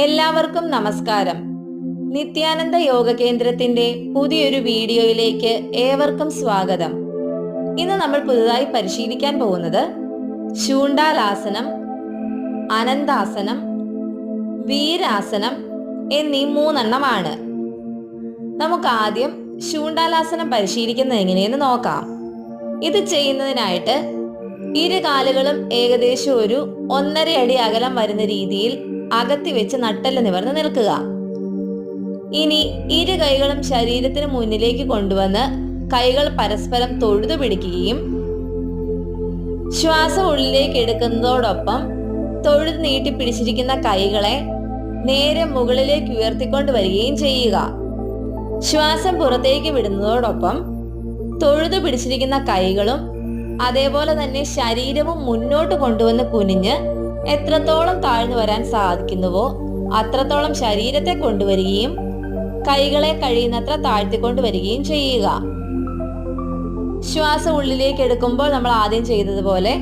എല്ലാവർക്കും നമസ്കാരം. നിത്യാനന്ദ യോഗ കേന്ദ്രത്തിന്റെ പുതിയൊരു വീഡിയോയിലേക്ക് ഏവർക്കും സ്വാഗതം. ഇന്ന് നമ്മൾ പുതുതായി പരിശീലിക്കാൻ പോകുന്നത് ശൂണ്ടാലാസനം, അനന്താസനം, വീരാസനം എന്നീ 3 എണ്ണമാണ്. നമുക്ക് ആദ്യം ശൂണ്ടാലാസനം പരിശീലിക്കുന്നത് എങ്ങനെയെന്ന് നോക്കാം. ഇത് ചെയ്യുന്നതിനായിട്ട് ഇരു കാലുകളും ഏകദേശം ഒരു 1.5 അടി അകലം വരുന്ന രീതിയിൽ അകത്തി വെച്ച് നട്ടെല്ല് നിവർന്ന് നിൽക്കുക. ഇനി ഇരു കൈകളും ശരീരത്തിന് മുന്നിലേക്ക് കൊണ്ടുവന്ന് കൈകൾ പരസ്പരം തൊഴുതു പിടിക്കുകയും ശ്വാസം ഉള്ളിലേക്ക് എടുക്കുന്നതോടൊപ്പം തൊഴുതു നീട്ടി പിടിച്ചിരിക്കുന്ന കൈകളെ നേരെ മുകളിലേക്ക് ഉയർത്തിക്കൊണ്ട് വരികയും ചെയ്യുക. ശ്വാസം പുറത്തേക്ക് വിടുന്നതോടൊപ്പം തൊഴുതു പിടിച്ചിരിക്കുന്ന കൈകളും അതേപോലെ തന്നെ ശരീരവും മുന്നോട്ട് കൊണ്ടുവന്ന് കുനിഞ്ഞ് എത്രത്തോളം താഴ്ന്നു വരാൻ സാധിക്കുന്നുവോ അത്രത്തോളം ശരീരത്തെ കൊണ്ടുവരികയും കൈകളെ കഴിയുന്നത്ര താഴ്ത്തിക്കൊണ്ടുവരികയും ചെയ്യുക. ശ്വാസം ഉള്ളിലേക്ക് എടുക്കുമ്പോൾ നമ്മൾ ആദ്യം ചെയ്തതുപോലെ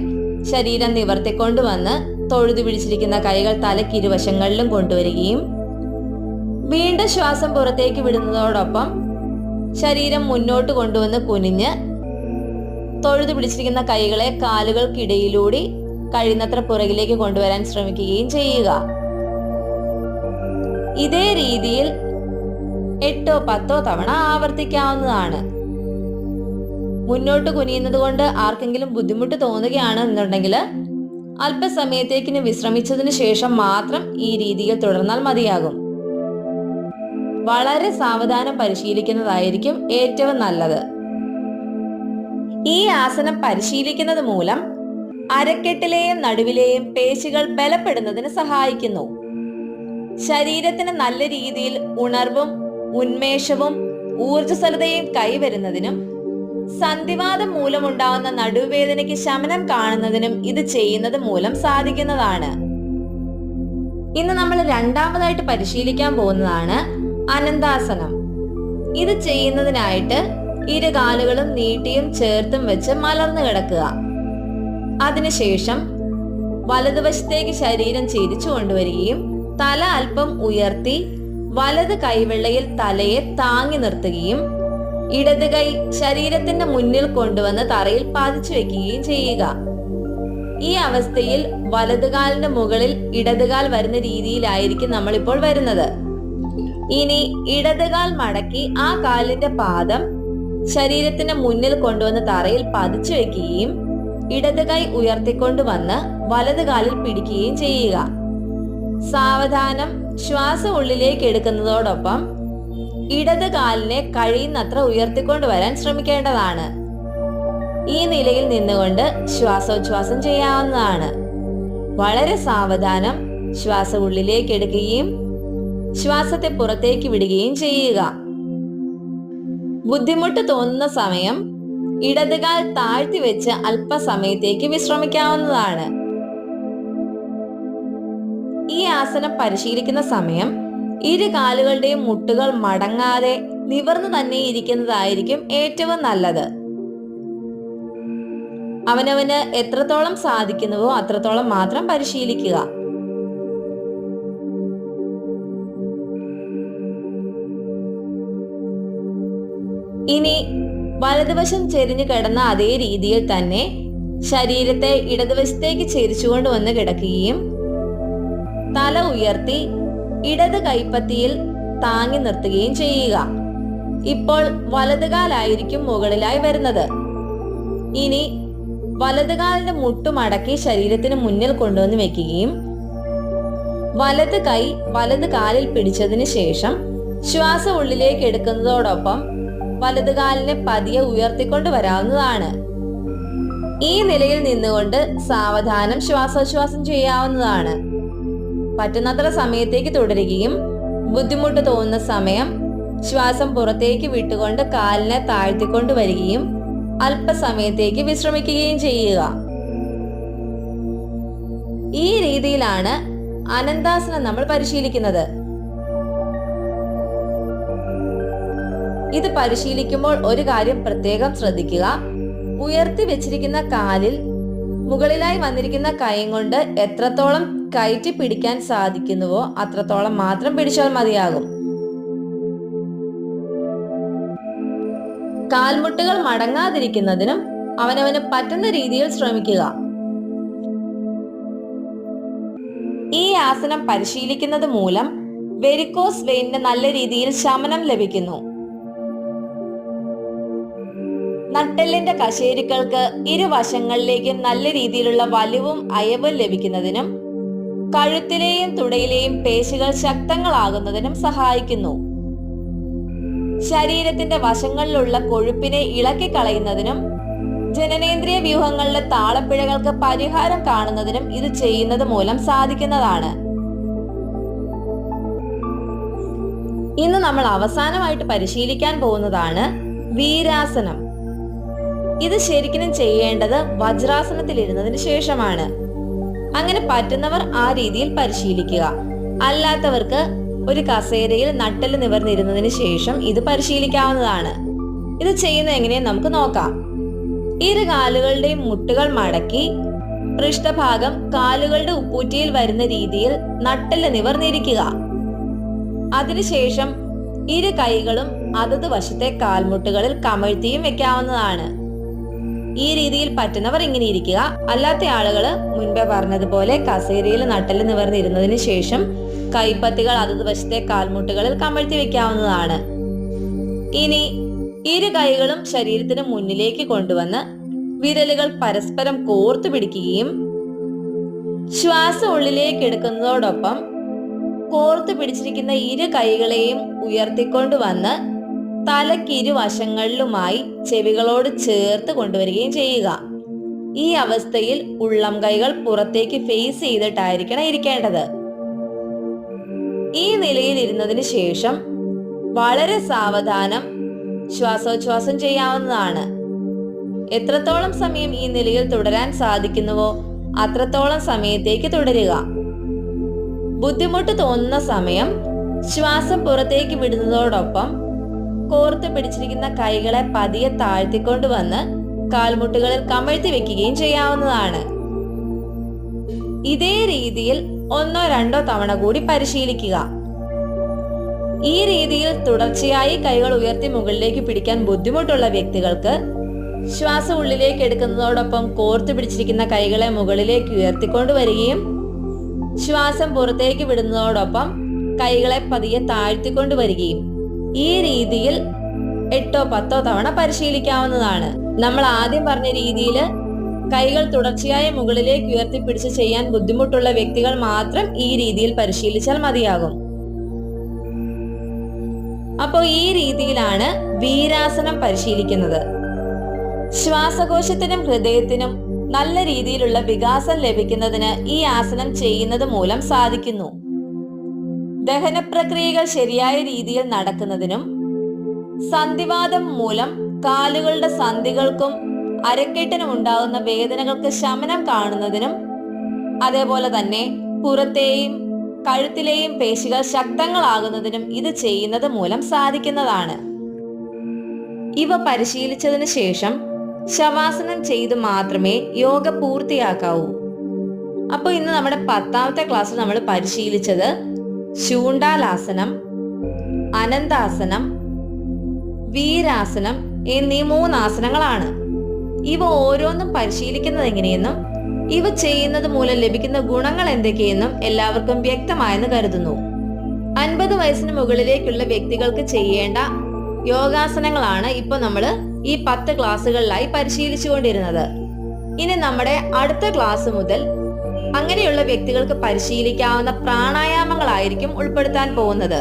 ശരീരം നിവർത്തിക്കൊണ്ടുവന്ന് തൊഴുതു പിടിച്ചിരിക്കുന്ന കൈകൾ തലക്കിരുവശങ്ങളിലും കൊണ്ടുവരികയും വീണ്ടും ശ്വാസം പുറത്തേക്ക് വിടുന്നതോടൊപ്പം ശരീരം മുന്നോട്ട് കൊണ്ടുവന്ന് കുനിഞ്ഞ് തൊഴുതു പിടിച്ചിരിക്കുന്ന കൈകളെ കാലുകൾക്കിടയിലൂടെ കഴിയുന്നത്ര പുറകിലേക്ക് കൊണ്ടുവരാൻ ശ്രമിക്കുകയും ചെയ്യുക. ഇതേ രീതിയിൽ 8-10 തവണ ആവർത്തിക്കാവുന്നതാണ്. മുന്നോട്ട് കുനിയുന്നത് കൊണ്ട് ആർക്കെങ്കിലും ബുദ്ധിമുട്ട് തോന്നുകയാണ് എന്നുണ്ടെങ്കിൽ അല്പസമയത്തേക്കിന് വിശ്രമിച്ചതിന് ശേഷം മാത്രം ഈ രീതിയിൽ തുടർന്നാൽ മതിയാകും. വളരെ സാവധാനം പരിശീലിക്കുന്നതായിരിക്കും ഏറ്റവും നല്ലത്. ഈ ആസനം പരിശീലിക്കുന്നത് മൂലം അരക്കെട്ടിലെയും നടുവിലെയും പേശികൾ ബലപ്പെടുന്നതിന് സഹായിക്കുന്നു. ശരീരത്തിന് നല്ല രീതിയിൽ ഉണർവും ഉന്മേഷവും ഊർജ്ജസ്വലതയും കൈവരുന്നതിനും സന്ധിവാതം മൂലമുണ്ടാവുന്ന നടുവേദനയ്ക്ക് ശമനം കാണുന്നതിനും ഇത് ചെയ്യുന്നത് മൂലം സാധിക്കുന്നതാണ്. ഇന്ന് നമ്മൾ രണ്ടാമതായിട്ട് പരിശീലിക്കാൻ പോകുന്നതാണ് അനന്താസനം. ഇത് ചെയ്യുന്നതിനായിട്ട് ഇരു കാലുകളും നീട്ടിയും ചേർത്തും വെച്ച് മലർന്നു കിടക്കുക. അതിനുശേഷം വലതുവശത്തേക്ക് ശരീരം ചെരിച്ചു കൊണ്ടുവരികയും തല അല്പം ഉയർത്തി വലത് കൈവെള്ളയിൽ തലയെ താങ്ങി നിർത്തുകയും ഇടത് കൈ ശരീരത്തിന്റെ മുന്നിൽ കൊണ്ടുവന്ന് തറയിൽ പതിച്ചു വെക്കുകയും ചെയ്യുക. ഈ അവസ്ഥയിൽ വലതുകാലിന്റെ മുകളിൽ ഇടതുകാൽ വരുന്ന രീതിയിലായിരിക്കും നമ്മളിപ്പോൾ വരുന്നത്. ഇനി ഇടതുകാൽ മടക്കി ആ കാലിന്റെ പാദം ശരീരത്തിന്റെ മുന്നിൽ കൊണ്ടുവന്ന് തറയിൽ പതിച്ചു വെക്കുകയും ഇടത് കൈ ഉയർത്തിക്കൊണ്ടുവന്ന് വലത് കാലിൽ പിടിക്കുകയും ചെയ്യുക. സാവധാനം ശ്വാസം ഉള്ളിലേക്ക് എടുക്കുന്നതോടൊപ്പം ഇടത് കാലിനെ കഴിയുന്നത്ര ഉയർത്തിക്കൊണ്ടുവരാൻ ശ്രമിക്കേണ്ടതാണ്. ഈ നിലയിൽ നിന്നുകൊണ്ട് ശ്വാസോച്ഛ്വാസം ചെയ്യാവുന്നതാണ്. വളരെ സാവധാനം ശ്വാസം ഉള്ളിലേക്ക് എടുക്കുകയും ശ്വാസത്തെ പുറത്തേക്ക് വിടുകയും ചെയ്യുക. ബുദ്ധിമുട്ട് തോന്നുന്ന സമയം ഇടതുകാൽ താഴ്ത്തി വെച്ച് അല്പസമയത്തേക്ക് വിശ്രമിക്കാവുന്നതാണ്. ഈ ആസനം പരിശീലിക്കുന്ന സമയം ഇരു കാലുകളുടെയും മുട്ടുകൾ മടങ്ങാതെ നിവർന്നു തന്നെ ഇരിക്കുന്നതായിരിക്കും ഏറ്റവും നല്ലത്. അവനവന് എത്രത്തോളം സാധിക്കുന്നുവോ അത്രത്തോളം മാത്രം പരിശീലിക്കുക. ഇനി വലതുവശം ചെരിഞ്ഞു കിടന്ന അതേ രീതിയിൽ തന്നെ ശരീരത്തെ ഇടതുവശത്തേക്ക് ചെരിച്ചുകൊണ്ട് വന്ന് കിടക്കുകയും തല ഉയർത്തി ഇടത് കൈപ്പത്തിയിൽ താങ്ങി നിർത്തുകയും ചെയ്യുക. ഇപ്പോൾ വലതുകാലായിരിക്കും മുകളിലായി വരുന്നത്. ഇനി വലതുകാലിന്റെ മുട്ടുമടക്കി ശരീരത്തിന് മുന്നിൽ കൊണ്ടുവന്ന് വെക്കുകയും വലത് കൈ വലത് കാലിൽ പിടിച്ചതിന് ശേഷം ശ്വാസം ഉള്ളിലേക്ക് എടുക്കുന്നതോടൊപ്പം വലതുകാലിനെ പതിയെ ഉയർത്തിക്കൊണ്ട് വരാവുന്നതാണ്. ഈ നിലയിൽ നിന്നുകൊണ്ട് സാവധാനം ശ്വാസോച്ഛ്വാസം ചെയ്യാവുന്നതാണ്. പറ്റുന്നത്ര സമയത്തേക്ക് തുടരുകയും ബുദ്ധിമുട്ട് തോന്നുന്ന സമയം ശ്വാസം പുറത്തേക്ക് വിട്ടുകൊണ്ട് കാലിനെ താഴ്ത്തിക്കൊണ്ട് വരികയും അല്പസമയത്തേക്ക് വിശ്രമിക്കുകയും ചെയ്യുക. ഈ രീതിയിലാണ് അനന്താസനം നമ്മൾ പരിശീലിക്കുന്നത്. ഇത് പരിശീലിക്കുമ്പോൾ ഒരു കാര്യം പ്രത്യേകം ശ്രദ്ധിക്കുക. ഉയർത്തി വെച്ചിരിക്കുന്ന കാലിൽ മുകളിലായി വന്നിരിക്കുന്ന കൈ കൊണ്ട് എത്രത്തോളം കയറ്റി പിടിക്കാൻ സാധിക്കുന്നുവോ അത്രത്തോളം മാത്രം പിടിച്ചാൽ മതിയാകും. കാൽമുട്ടുകൾ മടങ്ങാതിരിക്കുന്നതിനും അവനവന് പറ്റുന്ന രീതിയിൽ ശ്രമിക്കുക. ഈ ആസനം പരിശീലിക്കുന്നത് മൂലം വെരിക്കോസ് വെയിനിന് നല്ല രീതിയിൽ ശമനം ലഭിക്കുന്നു. നട്ടെല്ലിന്റെ കശേരുക്കൾക്ക് ഇരുവശങ്ങളിലേക്കും നല്ല രീതിയിലുള്ള വലിവും അയവും ലഭിക്കുന്നതിനും കഴുത്തിലെയും തുടയിലെയും പേശികൾ ശക്തങ്ങളാകുന്നതിനും സഹായിക്കുന്നു. ശരീരത്തിന്റെ വശങ്ങളിലുള്ള കൊഴുപ്പിനെ ഇളക്കി കളയുന്നതിനും ജനനേന്ദ്രിയ വ്യൂഹങ്ങളിലെ താളപ്പിഴകൾക്ക് പരിഹാരം കാണുന്നതിനും ഇത് ചെയ്യുന്നത് മൂലം സാധിക്കുന്നതാണ്. ഇന്ന് നമ്മൾ അവസാനമായിട്ട് പരിശീലിക്കാൻ പോകുന്നതാണ് വീരാസനം. ഇത് ശരിക്കും ചെയ്യേണ്ടത് വജ്രാസനത്തിൽ ഇരുന്നതിന് ശേഷമാണ്. അങ്ങനെ പറ്റുന്നവർ ആ രീതിയിൽ പരിശീലിക്കുക. അല്ലാത്തവർക്ക് ഒരു കസേരയിൽ നട്ടെല്ല് നിവർന്നിരുന്നതിന് ശേഷം ഇത് പരിശീലിക്കാവുന്നതാണ്. ഇത് ചെയ്യുന്നത് എങ്ങനെയെന്ന് നമുക്ക് നോക്കാം. ഇരു കാലുകളുടെയും മുട്ടുകൾ മടക്കി പൃഷ്ഠഭാഗം കാലുകളുടെ ഉപ്പൂറ്റിയിൽ വരുന്ന രീതിയിൽ നട്ടെല്ല് നിവർന്നിരിക്കുക. അതിനുശേഷം ഇരു കൈകളും അതത് വശത്തെ കാൽമുട്ടുകളിൽ കമഴ്ത്തിയും വെക്കാവുന്നതാണ്. ഈ രീതിയിൽ പറ്റുന്നവർ ഇങ്ങനെ ഇരിക്കുക. അല്ലാത്ത ആളുകൾ മുൻപേ പറഞ്ഞതുപോലെ കസേരയിൽ നട്ടെല്ല് നിവർന്നിരുന്നതിന് ശേഷം കൈപ്പത്തികൾ അതത് വശത്തെ കാൽമുട്ടുകളിൽ കമഴ്ത്തി വെക്കാവുന്നതാണ്. ഇനി ഇരു കൈകളും ശരീരത്തിന് മുന്നിലേക്ക് കൊണ്ടുവന്ന് വിരലുകൾ പരസ്പരം കോർത്തു പിടിക്കുകയും ശ്വാസം ഉള്ളിലേക്ക് എടുക്കുന്നതോടൊപ്പം കോർത്തു പിടിച്ചിരിക്കുന്ന ഇരു കൈകളെയും ഉയർത്തിക്കൊണ്ടുവന്ന് തലക്കിരുവശങ്ങളിലുമായി ചെവികളോട് ചേർത്ത് കൊണ്ടുവരികയും ചെയ്യുക. ഈ അവസ്ഥയിൽ ഉള്ളം കൈകൾ പുറത്തേക്ക് ഫേസ് ചെയ്തിട്ടായിരിക്കണം ഇരിക്കേണ്ടത്. ഈ നിലയിൽ ഇരുന്നതിന് ശേഷം വളരെ സാവധാനം ശ്വാസോച്ഛ്വാസം ചെയ്യാവുന്നതാണ്. എത്രത്തോളം സമയം ഈ നിലയിൽ തുടരാൻ സാധിക്കുന്നുവോ അത്രത്തോളം സമയത്തേക്ക് തുടരുക. ബുദ്ധിമുട്ട് തോന്നുന്ന സമയം ശ്വാസം പുറത്തേക്ക് വിടുന്നതോടൊപ്പം കോർത്ത് പിടിച്ചിരിക്കുന്ന കൈകളെ പതിയെ താഴ്ത്തിക്കൊണ്ടുവന്ന് കാൽമുട്ടുകളിൽ കമഴ്ത്തി വെക്കുകയും ചെയ്യാവുന്നതാണ്. ഇതേ രീതിയിൽ 1-2 തവണ കൂടി പരിശീലിക്കുക. ഈ രീതിയിൽ തുടർച്ചയായി കൈകൾ ഉയർത്തി മുകളിലേക്ക് പിടിക്കാൻ ബുദ്ധിമുട്ടുള്ള വ്യക്തികൾക്ക് ശ്വാസം ഉള്ളിലേക്ക് എടുക്കുന്നതോടൊപ്പം കോർത്ത് പിടിച്ചിരിക്കുന്ന കൈകളെ മുകളിലേക്ക് ഉയർത്തിക്കൊണ്ടുവരികയും ശ്വാസം പുറത്തേക്ക് വിടുന്നതോടൊപ്പം കൈകളെ പതിയെ താഴ്ത്തിക്കൊണ്ടുവരികയും ഈ രീതിയിൽ 8-10 തവണ പരിശീലിക്കാവുന്നതാണ്. നമ്മൾ ആദ്യം പറഞ്ഞ രീതിയിൽ കൈകൾ തുടർച്ചയായി മുകളിലേക്ക് ഉയർത്തിപ്പിടിച്ച് ചെയ്യാൻ ബുദ്ധിമുട്ടുള്ള വ്യക്തികൾ മാത്രം ഈ രീതിയിൽ പരിശീലിച്ചാൽ മതിയാകും. അപ്പോൾ ഈ രീതിയിലാണ് വീരാസനം പരിശീലിക്കുന്നത്. ശ്വാസകോശത്തിനും ഹൃദയത്തിനും നല്ല രീതിയിലുള്ള വികാസം ലഭിക്കുന്നതിന് ഈ ആസനം ചെയ്യുന്നത് മൂലം സാധിക്കുന്നു. ദഹന പ്രക്രിയകൾ ശരിയായ രീതിയിൽ നടക്കുന്നതിനും സന്ധിവാതം മൂലം കാലുകളുടെ സന്ധികൾക്കും അരക്കെട്ടിനും ഉണ്ടാകുന്ന വേദനകൾക്ക് ശമനം കാണുന്നതിനും അതേപോലെ തന്നെ പുറത്തെയും കഴുത്തിലെയും പേശികൾ ശക്തങ്ങളാകുന്നതിനും ഇത് ചെയ്യുന്നത് മൂലം സാധിക്കുന്നതാണ്. ഇവ പരിശീലിച്ചതിന് ശേഷം ശവാസനം ചെയ്ത് മാത്രമേ യോഗ പൂർത്തിയാക്കാവൂ. അപ്പോൾ ഇന്ന് നമ്മുടെ 10ാമത്തെ ക്ലാസ്സിൽ നമ്മൾ പരിശീലിച്ചത് ശൂണ്ടാലാസനം, അനന്താസനം, വീരാസനം എന്നീ 3 ആസനങ്ങളാണ്. ഇവ ഓരോന്നും പരിശീലിക്കുന്നത് എങ്ങനെയെന്നും ഇവ ചെയ്യുന്നത് മൂലം ലഭിക്കുന്ന ഗുണങ്ങൾ എന്തൊക്കെയെന്നും എല്ലാവർക്കും വ്യക്തമായെന്ന് കരുതുന്നു. 50 വയസ്സിന് മുകളിലേക്കുള്ള വ്യക്തികൾക്ക് ചെയ്യേണ്ട യോഗാസനങ്ങളാണ് ഇപ്പോൾ നമ്മൾ ഈ 10 ക്ലാസ്സുകളിലായി പരിശീലിച്ചു കൊണ്ടിരുന്നത്. ഇനി നമ്മുടെ അടുത്ത ക്ലാസ് മുതൽ അങ്ങനെയുള്ള വ്യക്തികൾക്ക് പരിശീലിക്കാവുന്ന പ്രാണായാമങ്ങളായിരിക്കും ഉൾപ്പെടുത്താൻ പോകുന്നത്.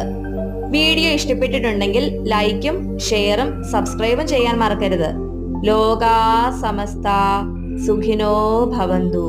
വീഡിയോ ഇഷ്ടപ്പെട്ടിട്ടുണ്ടെങ്കിൽ ലൈക്കും ഷെയറും സബ്സ്ക്രൈബും ചെയ്യാൻ മറക്കരുത്. ലോകാ സമസ്ത സുഖിനോ ഭവന്തു.